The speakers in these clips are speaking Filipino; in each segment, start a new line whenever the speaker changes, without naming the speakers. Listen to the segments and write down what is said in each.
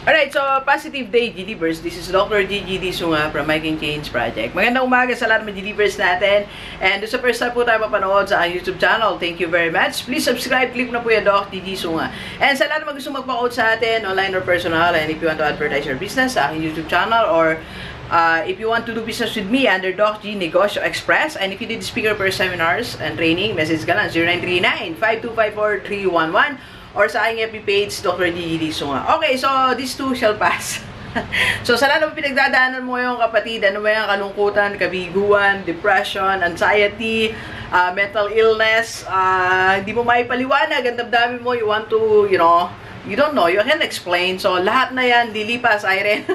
Alright, so positive day, Gilivers. This is Dr. Gigi Sunga from Making Change Project. Magandang umaga sa lahat ng Gilivers natin. And sa first time po tayo mapanood sa YouTube channel, thank you very much. Please subscribe, click na po yung Doc Gigi Sunga. And sa lahat ng gusto magpa-quote sa atin, online or personal, and if you want to advertise your business sa aking YouTube channel, or if you want to do business with me under Doc G Negosyo Express, and if you need speaker per seminars and training, message ka lang 0939-5254-311 or sa aking FB page, Dr. Gigi Sunga. Okay, so these two shall pass. So sa lahat ng pinagdadaanan mo yung kapatid, ano ba yung kalungkutan, kabiguan, depression, anxiety, mental illness, hindi mo maipaliwanag, ang damdamin mo, you want to, you don't know, you can't explain. So lahat na yan, lilipas, Irene.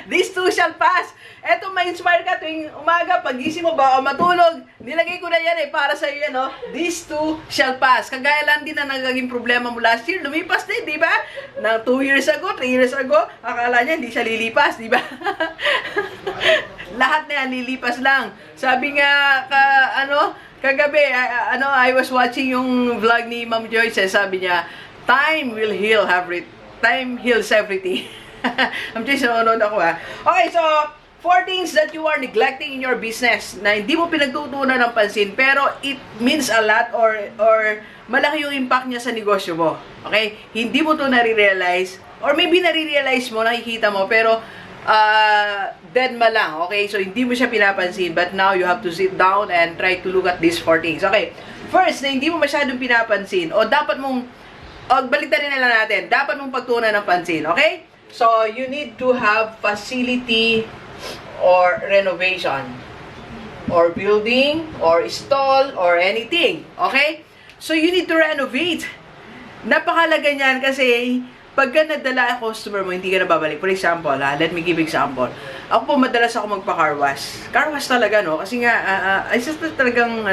These two shall pass. Eto, ma-inspire ka tuwing umaga, pagising mo ba o matulog, nilagay ko na yan para sa iyo, These two shall pass. Kagaya lang din na nagaging problema mo last year, lumipas din, di ba? Na 2 years ago, 3 years ago, akala niya hindi siya lilipas, di ba? Lahat na yan, lilipas lang. Sabi nga, kagabi, I was watching yung vlog ni Ma'am Joyce, sabi niya, time heals everything. I'm just nanonood ako Okay, so 4 things that you are neglecting in your business na hindi mo pinagtutunan ng pansin pero it means a lot or malaki yung impact niya sa negosyo mo. Okay? Hindi mo to nare-realize or maybe nare-realize mo, nakikita mo pero dead ma lang. Okay? So hindi mo siya pinapansin but now you have to sit down and try to look at these 4 things. Okay? First, na hindi mo masyadong pinapansin o dapat mong baliktarin na lang natin. Dapat mong pagtuunan ng pansin. Okay? So you need to have facility or renovation or building or stall or anything. Okay? So you need to renovate. Napakalaga niyan kasi pagka nadala ang customer mo, hindi ka na babalik. For example, let me give example. Ako po, madalas ako magpa-car wash. Car wash talaga, no? Kasi nga, talagang,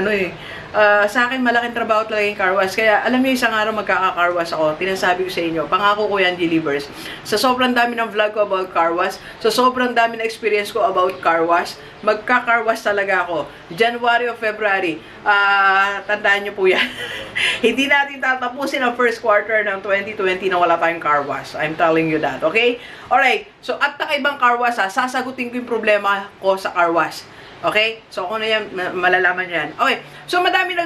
sa akin, malaking trabaho talaga yung car wash. Kaya, alam niyo, isang araw magkaka-car wash ako. Tinasabi ko sa inyo, pangako ko yan, Delivers. Sa sobrang dami ng vlog ko about car wash, sa sobrang dami ng experience ko about car wash, magka-car wash talaga ako. January o February. Tandaan niyo po yan. Hindi natin tatapusin ang first quarter ng 2020 na wala tayong car wash. I'm telling you that, okay? Alright, so at nakaibang car wash, sasagutin ko yung problema ko sa car wash. Okay? So, kung na yan, malalaman yan. Okay, so madami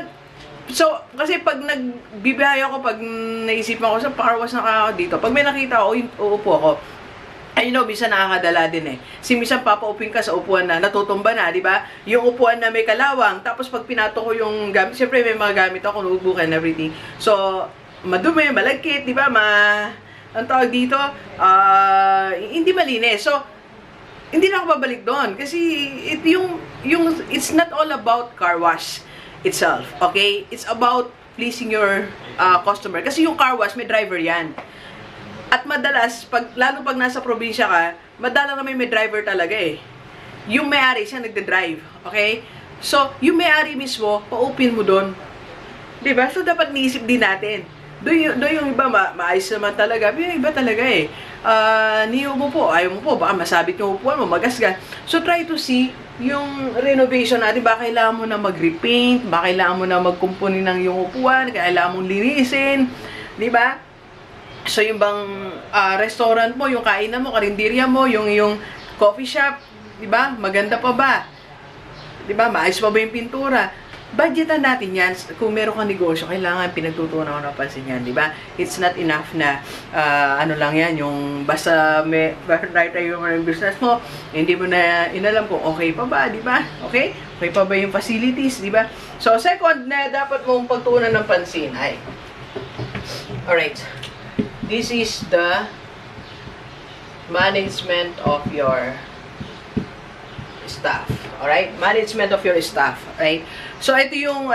So, kasi pag nagbibihay ako, pag naisipan ko sa car wash na ako dito, pag may nakita ako, uupo ako. Minsan nakakadala din Si minsan papaupin ka sa upuan na natutumba na, di ba? Yung upuan na may kalawang, tapos pag pinato ko yung gamit, siyempre may mga gamit ako, notebook and everything. So, madumi, malagkit, di ba? Ang tawag dito, hindi malinis. So, hindi na ako babalik doon. Kasi, it's not all about car wash itself. Okay? It's about pleasing your customer. Kasi yung car wash, may driver yan. At madalas, lalo pag nasa probinsya ka, madalang naman may driver talaga Yung may-ari siya nagde-drive. Okay? So, yung may-ari mismo, pa-open mo doon. Diba? So, dapat niisip din natin. Doon yung iba, maayos naman talaga. Yung iba talaga niyo mo po, ayaw mo po, baka masabit yung upuan mo, magasgan. So, try to see yung renovation natin. Baka kailangan mo na mag-repaint, baka kailangan mo na magkumpuni ng yung upuan, kailangan mong linisin. Diba? So, yung bang restaurant mo, yung kainan mo, karinderya mo, yung coffee shop, diba? Maganda pa ba? Diba? Maayos pa ba yung pintura? Budgetan natin yan. Kung meron kang negosyo, kailangan pinagtutunan ko na pansin yan, di ba? It's not enough na, lang yan, yung basta right tayo yung business mo, hindi mo na inalam kung okay pa ba, di ba? Okay? Okay pa ba yung facilities, di ba? So, second na dapat mong pagtuunan ng pansin ay, alright, this is the management of your staff. Alright? Management of your staff. Right? So, ito yung,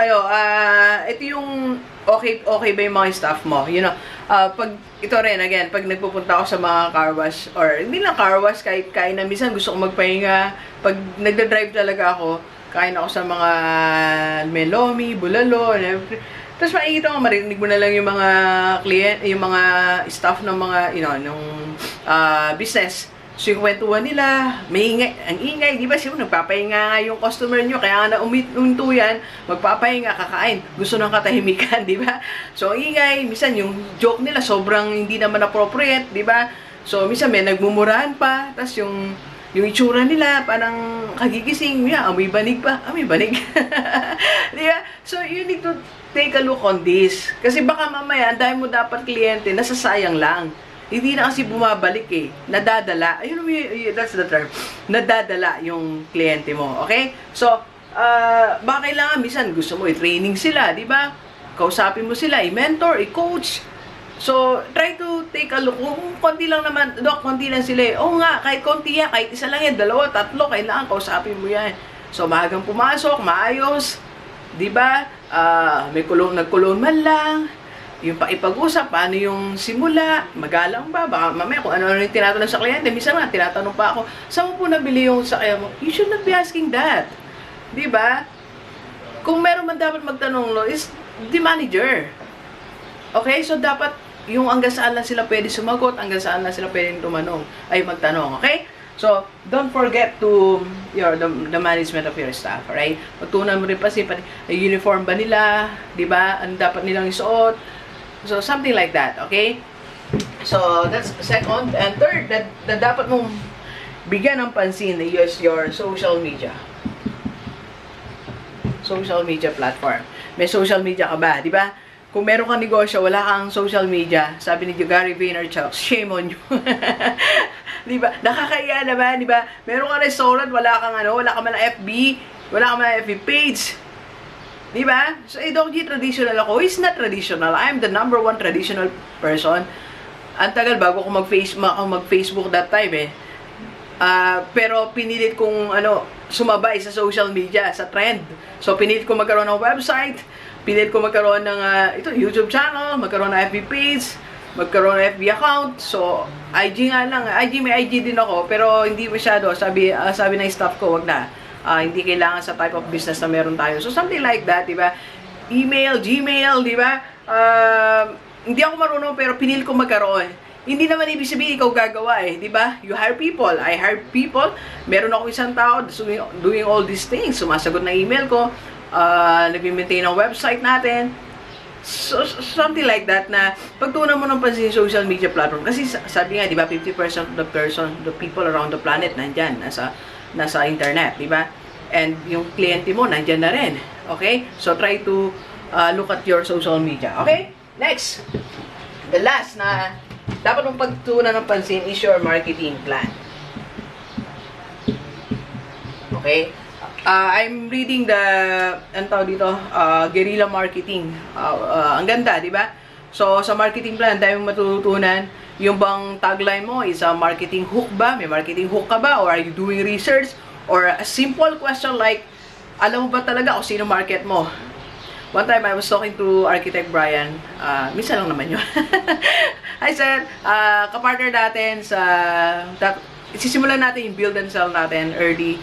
okay ba yung mga staff mo? Ito rin, again, pag nagpupunta ako sa mga car wash, or hindi lang car wash, kahit kain na minsan, gusto ko magpahinga. Pag nagda-drive talaga ako, kain ako sa mga melomi, bulalo, and everything. Tapos makikita mo, marinig mo na lang yung mga client, yung mga staff ng mga, ng business. So, yung kwentuhan nila, ang ingay, di ba? Siyempre, nagpapahinga nga yung customer nyo, kaya nga uminto yan, magpapahinga, kakain, gusto ng katahimikan, di ba? So, ang ingay, minsan yung joke nila, sobrang hindi naman appropriate, di ba? So, minsan may nagmumurahan pa, tas yung itsura nila, parang kagigising, amoy banig pa, amoy banig. Di ba? So, you need to take a look on this. Kasi baka mamaya, ang dahil mo dapat kliyente, nasasayang lang. Hindi na kasi bumabalik eh. Nadadala. Ayun, that's the term. Nadadala yung kliyente mo. Okay? So, baka kailangan, minsan gusto mo i-training sila, di ba? Kausapin mo sila, i-mentor, i-coach. So, try to take a look. Kung konti lang naman, Doc, konti lang sila eh. Oo nga, kahit konti yan, kahit isa lang yan, 2, 3, kailangan kausapin mo yan. So, maagang pumasok, maayos, di ba? Nagkulong man lang. Yung paipag-usap, paano yung simula, magalang ba, baka mamaya kung ano yung tinatanong sa kliyente, minsan nga, tinatanong pa ako, saan mo po nabili yung sakya mo? You should not be asking that. Diba? Kung meron man dapat magtanong lo, is the manager. Okay? So, dapat yung hanggang saan lang sila pwede sumagot, hanggang saan lang sila pwede magtanong. Okay? So, don't forget to the management of your staff, right? Pagtunan mo rin pa uniform ba nila, diba? Ano dapat nilang isuot? So, something like that, okay? So, that's second. And third, na dapat mong bigyan ng pansin is your social media. Social media platform. May social media ka ba, di ba? Kung meron kang negosyo, wala kang social media, sabi ni Gary Vaynerchuk, shame on you. Di ba? Nakakaya naman, di ba? Meron kang restaurant, wala kang man FB, wala kang man FB page. Diba? So, Doc G, traditional ako. It's not traditional. I'm the number 1 traditional person. Ang tagal bago ako mag-Facebook that time eh. Pero pinilit kong sumabay sa social media, sa trend. So, pinilit ko magkaroon ng website, pinilit ko magkaroon ng YouTube channel, magkaroon ng FB page, magkaroon ng FB account. So, IG nga lang. May IG din ako, pero hindi masyado. Sabi ng staff ko, wag na. Hindi kailangan sa type of business na meron tayo. So, something like that, di ba? Email, Gmail, di ba? Hindi ako marunong, pero pinil ko magkaroon. Hindi naman ibig sabihin ikaw gagawa eh, di ba? You hire people. I hire people. Meron ako isang tao doing all these things. Sumasagot na email ko. Nag-maintain ang website natin. So, something like that na pagtunan mo ng pansin social media platform. Kasi sabi nga, di ba, 50% of the people around the planet nandyan, nasa internet, di ba? And yung kliyente mo, nandyan na rin. Okay? So, try to look at your social media. Okay? Next. The last na dapat mong pagtunan ng pansin is your marketing plan. Okay? I'm reading guerrilla marketing. Ang ganda, di ba? So, sa marketing plan, dahil mong matutunan, yung bang tagline mo is a marketing hook ba? May marketing hook ka ba? Or are you doing research? Or a simple question like, alam mo ba talaga kung sino market mo? One time, I was talking to Architect Brian. Minsan lang naman yun. I said, kapartner natin sisimulan natin yung build and sell natin early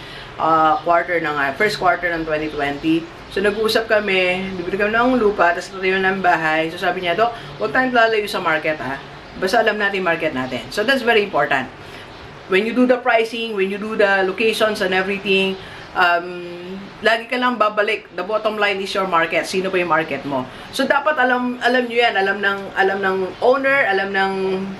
first quarter ng 2020. So, nag-uusap kami, bibili kami ng lupa, tapos tatayo ng bahay. So, sabi niya, Dok, huwag tayong lalayo sa market, ha? Basta alam natin market natin. So, that's very important. When you do the pricing, when you do the locations and everything, lagi ka lang babalik. The bottom line is your market. Sino ba yung market mo? So, dapat alam nyo yan. Alam ng owner, alam ng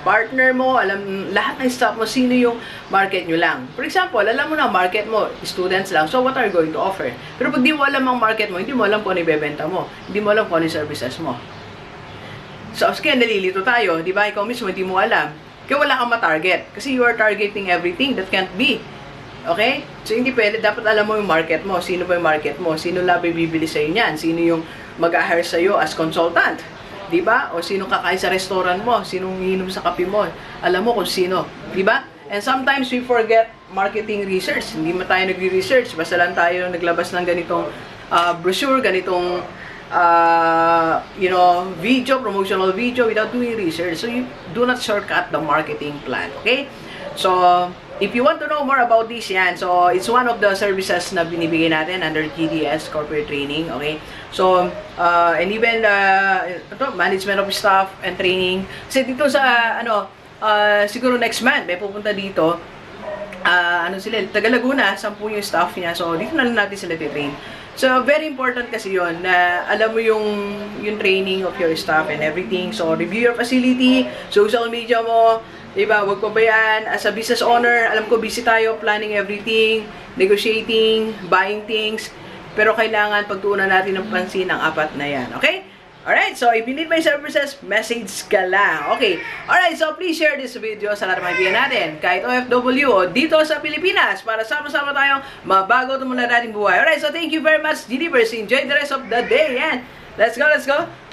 partner mo, alam lahat ng staff mo, sino yung market nyo lang. For example, alam mo na market mo, students lang. So, what are you going to offer? Pero pag di mo alam ang market mo, hindi mo alam kung ano ibebenta mo. Hindi mo alam kung ano yung services mo. So, kaya nalilito tayo. Di ba? Ikaw mismo, hindi mo alam. Kaya wala kang ma-target. Kasi you are targeting everything that can't be. Okay? So, hindi pwede. Dapat alam mo yung market mo. Sino ba yung market mo? Sino labi bibili sa'yo niyan? Sino yung mag-hire sa'yo as consultant? Diba? O sino kakain sa restaurant mo? Sinong iinom sa kape mo? Alam mo kung sino. Diba? And sometimes we forget marketing research. Hindi mo tayo nagre-research. Basta lang tayo naglabas ng ganitong brochure, ganitong video, promotional video without doing research. So, you do not shortcut the marketing plan. Okay? So, if you want to know more about this, yan. So, it's one of the services na binibigay natin under GDS Corporate Training. Okay? So, and even management of staff and training. Kasi dito sa, siguro next month, may pupunta dito. ano sila, taga Laguna, 10 yung staff niya. So, dito na lang natin sila titrain. So, very important kasi yon na alam mo yung training of your staff and everything. So, review your facility, social media mo, diba? Huwag pabayaan. As a business owner, alam ko busy tayo, planning everything, negotiating, buying things. Pero kailangan pagtuunan natin ng pansin ang 4 na yan. Okay? Alright, so if you need my services, message ka lang. Okay. Alright, so please share this video sa lahat ng mga kaibigan natin. Kahit OFW o dito sa Pilipinas para sama-sama tayong mabago ito muna natin buhay. Alright, so thank you very much, Gigi. Enjoy the rest of the day. And let's go, let's go.